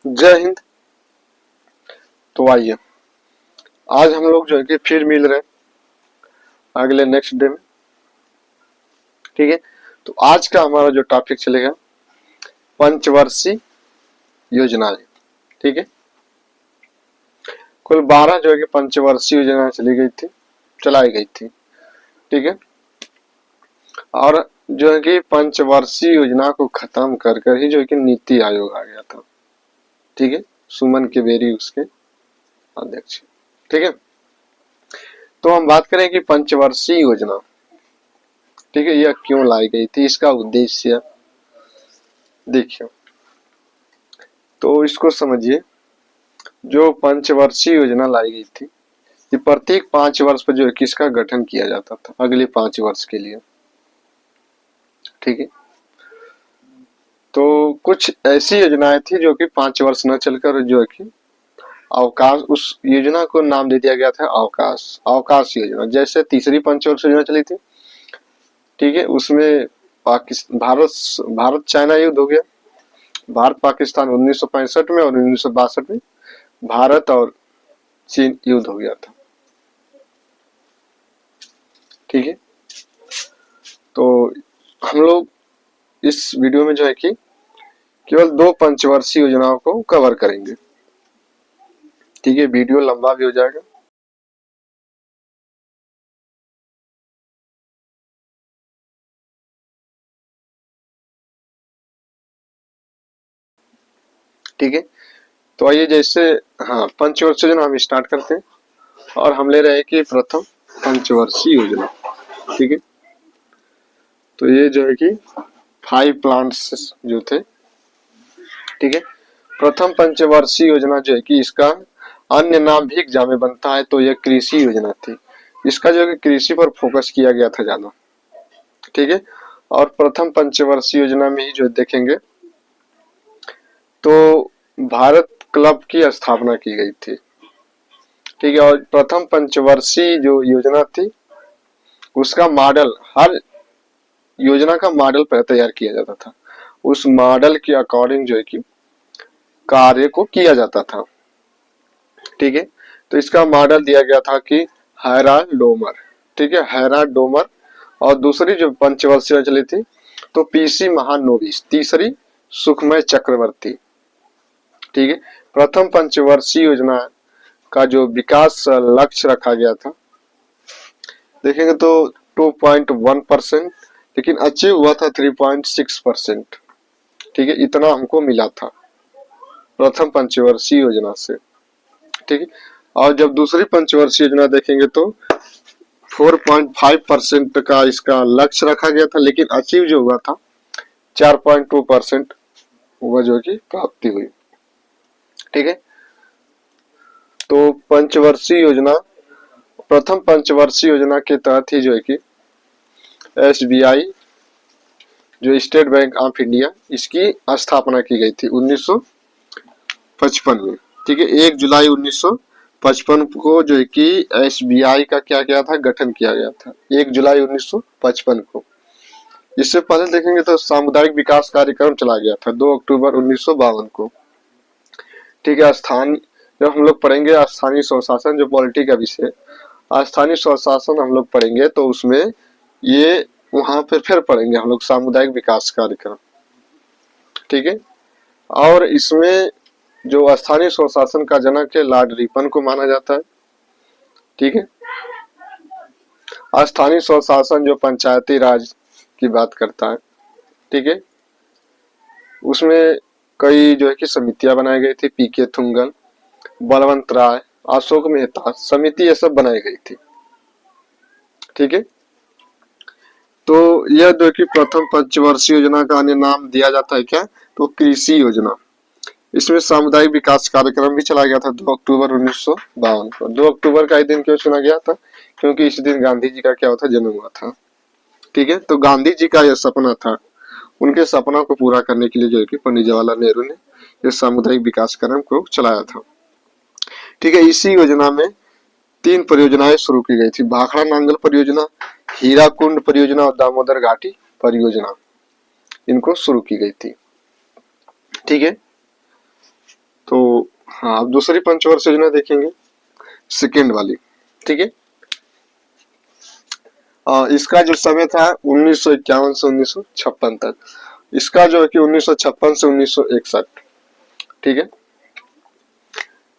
जय हिंद। तो आइए आज हम लोग जो है कि फिर मिल रहे हैं अगले नेक्स्ट डे में। ठीक है, तो आज का हमारा जो टॉपिक चलेगा पंचवर्षीय योजनाएं। ठीक है, कुल 12 जो है कि पंचवर्षीय योजना चलाई गई थी। ठीक है, और जो है कि पंचवर्षीय योजना को खत्म कर कर ही जो है कि नीति आयोग आ गया था। ठीक है, सुमन के बेरी उसके अध्यक्ष। ठीक है, तो हम बात करें कि पंचवर्षीय योजना, ठीक है, यह क्यों लाई गई थी, इसका उद्देश्य देखिए। तो इसको समझिए, जो पंचवर्षीय योजना लाई गई थी ये प्रत्येक 5 वर्ष पर जो है किसका गठन किया जाता था अगले 5 वर्ष के लिए। ठीक है, तो कुछ ऐसी योजनाएं थी जो कि 5 वर्ष न चलकर जो है कि अवकाश, उस योजना को नाम दे दिया गया था अवकाश योजना। जैसे तीसरी पंचवर्ष योजना चली थी, ठीक है, उसमें भारत चाइना युद्ध हो गया। भारत पाकिस्तान 1965 में और 1962 में भारत और चीन युद्ध हो गया था। ठीक है, तो हम लोग इस वीडियो में जो है कि केवल 2 पंचवर्षीय योजनाओं को कवर करेंगे। ठीक है, वीडियो लंबा भी हो जाएगा। ठीक है, तो आइए जैसे पंचवर्षीय योजना हम स्टार्ट करते हैं और हम ले रहे हैं कि प्रथम पंचवर्षीय योजना। ठीक है, तो ये जो है कि 5 प्लांट्स जो थे। ठीक है, प्रथम पंचवर्षीय योजना जो है कि इसका अन्य नाम भी एग्जाम में बनता है, तो यह कृषि योजना थी। इसका जो है कि कृषि पर फोकस किया गया था ज्यादा। ठीक है, और प्रथम पंचवर्षीय योजना में ही जो देखेंगे तो भारत क्लब की स्थापना की गई थी। ठीक है, और प्रथम पंचवर्षीय जो योजना थी उसका मॉडल, हर योजना का मॉडल पहले तैयार किया जाता था। उस मॉडल के अकॉर्डिंग जो है कि कार्य को किया जाता था। ठीक है, तो इसका मॉडल दिया गया था कि हैराल्ड-डोमर। ठीक है, हैराल्ड-डोमर। और दूसरी जो पंचवर्षीय चली थी तो पीसी महानोबिस, तीसरी सुखमय चक्रवर्ती। ठीक है, प्रथम पंचवर्षीय योजना का जो विकास लक्ष्य रखा गया था देखेंगे तो 2.1%, लेकिन अचीव हुआ था 3.6%। ठीक है, इतना हमको मिला था प्रथम पंचवर्षीय योजना से। ठीक है, और जब दूसरी पंचवर्षीय योजना देखेंगे तो 4.5% का इसका लक्ष्य रखा गया था, लेकिन अचीव जो हुआ था 4.2% हुआ जो कि प्राप्ति हुई। ठीक है, तो पंचवर्षीय योजना, प्रथम पंचवर्षीय योजना के तहत ही जो है कि SBI जो स्टेट बैंक ऑफ इंडिया, इसकी स्थापना की गई थी 1955 में। ठीक है, 1 जुलाई 1955 को जो है कि SBI का क्या किया था, गठन किया गया था 1 जुलाई 1955 को। इससे पहले देखेंगे तो सामुदायिक विकास कार्यक्रम चला गया था 2 अक्टूबर 1952 को। ठीक है, जब हम लोग पढ़ेंगे स्थानीय स्वशासन, जो पॉलिटी का विषय स्थानीय स्वशासन हम लोग पढ़ेंगे तो उसमें ये वहां पर फिर पढ़ेंगे हम लोग सामुदायिक विकास कार्यक्रम। ठीक है, और इसमें जो स्थानीय स्वशासन का जनक है लॉर्ड रिपन को माना जाता है। ठीक है, स्थानीय स्वशासन जो पंचायती राज की बात करता है। ठीक है, उसमें कई जो है कि समितियां बनाई गई थी, पीके थुंगन, बलवंत राय, अशोक मेहता समिति, ये सब बनाई गई थी। ठीक है, तो यह जो कि प्रथम पंचवर्षीय योजना का अन्य नाम दिया जाता है क्या, तो कृषि योजना। इसमें सामुदायिक विकास कार्यक्रम भी चला गया था 2 अक्टूबर 1952 को। 2 अक्टूबर का ही दिन क्यों चुना गया था, क्योंकि इस दिन गांधी जी का क्या हुआ था, जन्म हुआ था। ठीक है, तो गांधी जी का यह सपना था, उनके सपना को पूरा करने के लिए जो है कि पंडित जवाहरलाल नेहरू ने यह सामुदायिक विकास कार्यक्रम को चलाया था। ठीक है, इसी योजना में 3 परियोजनाएं शुरू की गई थी, भाखड़ा नांगल परियोजना, हीराकुंड परियोजना और दामोदर घाटी परियोजना, इनको शुरू की गई थी। ठीक है, तो हाँ, अब दूसरी पंचवर्षीय योजना देखेंगे, सेकेंड वाली। ठीक है, इसका जो समय था 1951 से 1956 तक, इसका जो है कि 1956 से 1961। ठीक है,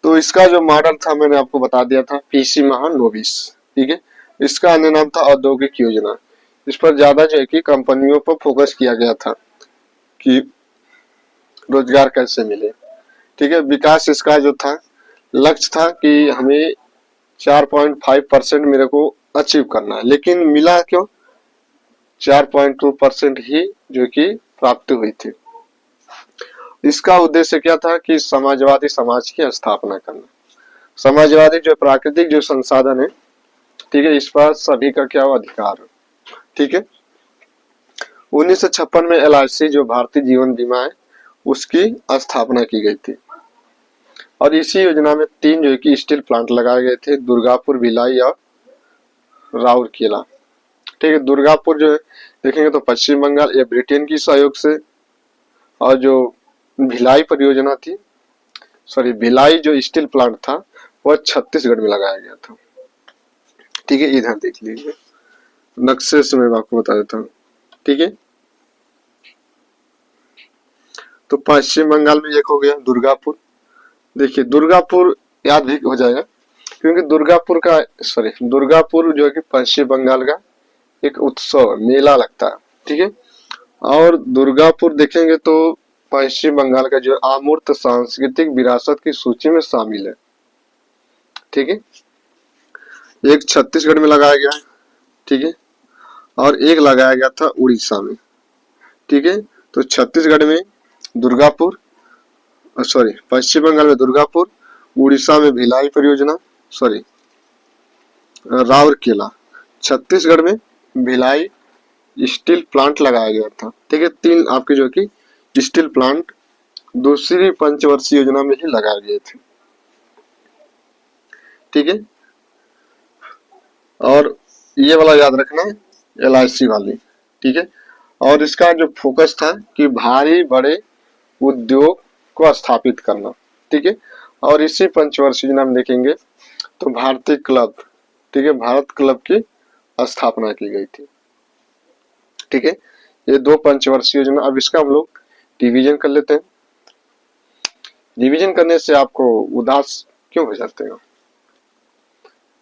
तो इसका जो मॉडल था मैंने आपको बता दिया था, पीसी महानोबिस। ठीक है, इसका अन्य नाम था औद्योगिक योजना। इस पर ज्यादा जो है कि कंपनियों पर फोकस किया गया था कि रोजगार कैसे मिले। ठीक है, विकास इसका जो था लक्ष्य था कि हमें 4.5% मेरे को अचीव करना है, लेकिन मिला क्यों, 4.2% ही जो कि प्राप्ति हुई थी। इसका उद्देश्य क्या था कि समाजवादी समाज की स्थापना करना। समाजवादी जो प्राकृतिक जो संसाधन है, ठीक है, इस पर सभी का क्या अधिकार है। ठीक है, 1956 में LIC जो भारतीय जीवन बीमा है उसकी स्थापना की गई थी, और इसी योजना में 3 जो है कि स्टील प्लांट लगाए गए थे, दुर्गापुर, भिलाई और राउरकेला। ठीक है, दुर्गापुर जो है देखेंगे तो पश्चिम बंगाल, ये ब्रिटेन की सहयोग से, और जो भिलाई परियोजना थी, सॉरी भिलाई जो स्टील प्लांट था वह छत्तीसगढ़ में लगाया गया था। ठीक है, इधर देख लीजिए, नक्शे से मैं आपको बता देता हूँ। ठीक है, तो पश्चिम बंगाल में एक हो गया दुर्गापुर। देखिए दुर्गापुर याद भी हो जाएगा, क्योंकि दुर्गापुर जो है कि पश्चिम बंगाल का एक उत्सव मेला लगता है। ठीक है, और दुर्गापुर देखेंगे तो पश्चिम बंगाल का जो अमूर्त सांस्कृतिक विरासत की सूची में शामिल है। ठीक है, एक छत्तीसगढ़ में लगाया गया है। ठीक है, और एक लगाया गया था उड़ीसा में। ठीक है, तो छत्तीसगढ़ में दुर्गापुर, सॉरी पश्चिम बंगाल में दुर्गापुर, उड़ीसा में भिलाई परियोजना, सॉरी राउरकेला, छत्तीसगढ़ में भिलाई स्टील प्लांट लगाया गया था। ठीक है, 3 आपके जो कि स्टील प्लांट दूसरी पंचवर्षीय योजना में ही लगाए गए थे। ठीक है, और ये वाला याद रखना है, LIC वाली। ठीक है, और इसका जो फोकस था कि भारी बड़े उद्योग को स्थापित करना। ठीक है, और इसी पंचवर्षीय योजना में देखेंगे तो भारतीय क्लब, ठीक है, भारत क्लब की स्थापना की गई थी। ठीक है, ये 2 पंचवर्षीय योजना। अब इसका हम लोग रिवीजन कर लेते हैं। रिवीजन करने से आपको उदास क्यों हो जाते हो,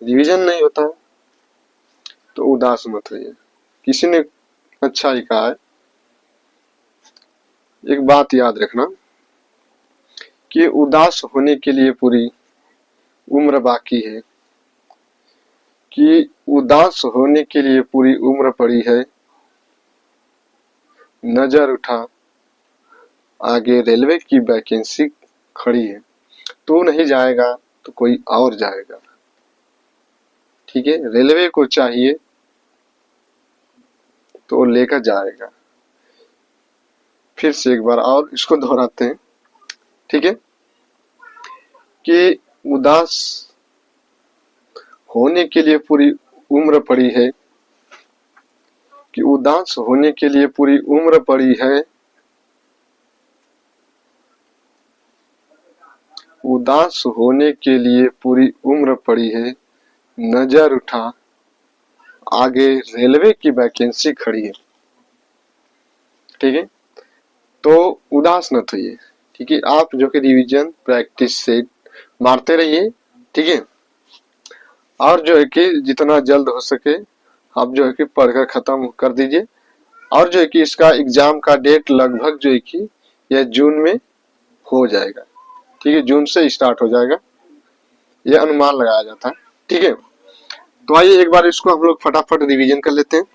रिवीजन नहीं होता है तो उदास मत होइए। किसी ने अच्छा ही कहा है, एक बात याद रखना कि उदास होने के लिए पूरी उम्र बाकी है, कि उदास होने के लिए पूरी उम्र पड़ी है। नजर उठा, आगे रेलवे की वैकेंसी खड़ी है, तू नहीं जाएगा तो कोई और जाएगा। ठीक है, रेलवे को चाहिए तो लेकर जाएगा। फिर से एक बार और इसको दोहराते हैं। ठीक है, कि उदास होने के लिए पूरी उम्र पड़ी है, कि उदास होने के लिए पूरी उम्र पड़ी है, उदास होने के लिए पूरी उम्र पड़ी है। नजर उठा, आगे रेलवे की वैकेंसी खड़ी है। ठीक है, तो उदास न होइए। ठीक है, आप जो कि रिवीजन प्रैक्टिस से मारते रहिए। ठीक है, और जो है कि जितना जल्द हो सके आप जो है कि पढ़कर खत्म कर दीजिए, और जो है कि इसका एग्जाम का डेट लगभग जो है कि यह जून में हो जाएगा। ठीक है, जून से स्टार्ट हो जाएगा, यह अनुमान लगाया जाता है। ठीक है, तो आइए एक बार इसको हम लोग फटाफट रिवीजन कर लेते हैं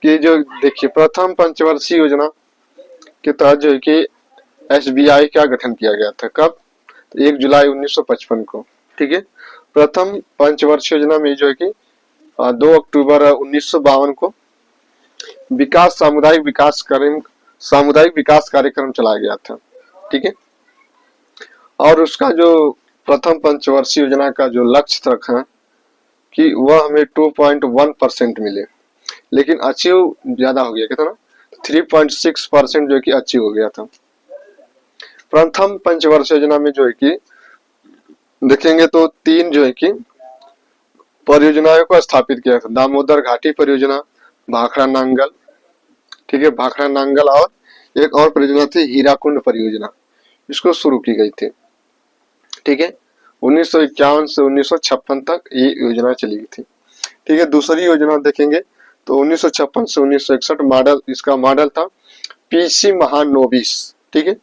कि जो देखिए प्रथम पंचवर्षीय योजना के तहत जो है कि SBI का गठन किया गया था। कब, 1 जुलाई 1955 को। ठीक है, प्रथम पंचवर्षीय योजना में जो है कि 2 अक्टूबर 1952 को विकास सामुदायिक विकास कार्यक्रम चलाया गया था। ठीक है, और उसका जो प्रथम पंचवर्षीय योजना का जो लक्ष्य रखा कि वह हमें 2.1% मिले, लेकिन अचीव ज्यादा हो गया, कितना 3.6% जो कि अचीव हो गया था। प्रथम पंचवर्ष योजना में जो है कि देखेंगे तो 3 जो है कि परियोजनाओं को स्थापित किया था। दामोदर घाटी परियोजना, भाखड़ा नांगल, ठीक है, भाखड़ा नांगल, और एक और परियोजना थी हीराकुंड परियोजना, इसको शुरू की गई थी। ठीक है, 1951 से 1956 तक ये योजना चली गई थी। ठीक है, दूसरी योजना देखेंगे तो 1956 से 1961 मॉडल, इसका मॉडल था पीसी महानोबिस। ठीक है,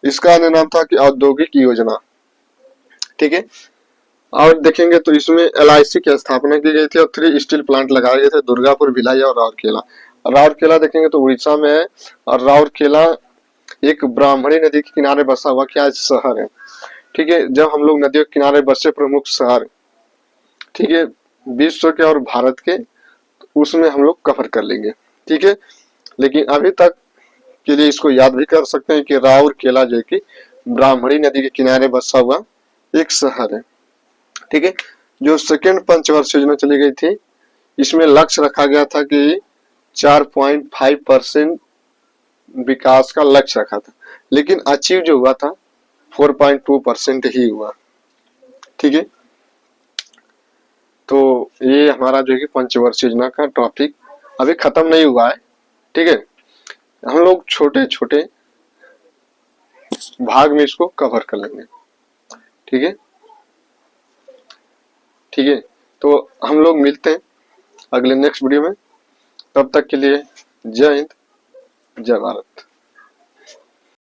इसका अन्य नाम था कि औद्योगिक योजना। ठीक है, और देखेंगे तो इसमें LIC की स्थापना की गई थी और 3 स्टील प्लांट लगाए गए थे, दुर्गापुर, भिलाई और राउरकेला। राउरकेला देखेंगे तो उड़ीसा में है, और राउरकेला एक ब्राह्मणी नदी के किनारे बसा हुआ क्या शहर है। ठीक है, जब हम लोग नदियों के किनारे बसे प्रमुख शहर, ठीक है, विश्व के और भारत के, उसमें हम लोग कवर कर लेंगे। ठीक है, लेकिन अभी तक के लिए इसको याद भी कर सकते हैं कि राउरकेला जो कि ब्राह्मणी नदी के किनारे बसा हुआ एक शहर है। ठीक है, जो सेकेंड पंचवर्ष योजना चली गई थी, इसमें लक्ष्य रखा गया था कि 4.5% विकास का लक्ष्य रखा था, लेकिन अचीव जो हुआ था 4.2% ही हुआ। ठीक है, तो ये हमारा जो है कि पंचवर्ष योजना का टॉपिक अभी खत्म नहीं हुआ है। ठीक है, हम लोग छोटे छोटे भाग में इसको कवर कर लेंगे। ठीक है, ठीक है, तो हम लोग मिलते हैं अगले नेक्स्ट वीडियो में। तब तक के लिए जय हिंद, जय भारत।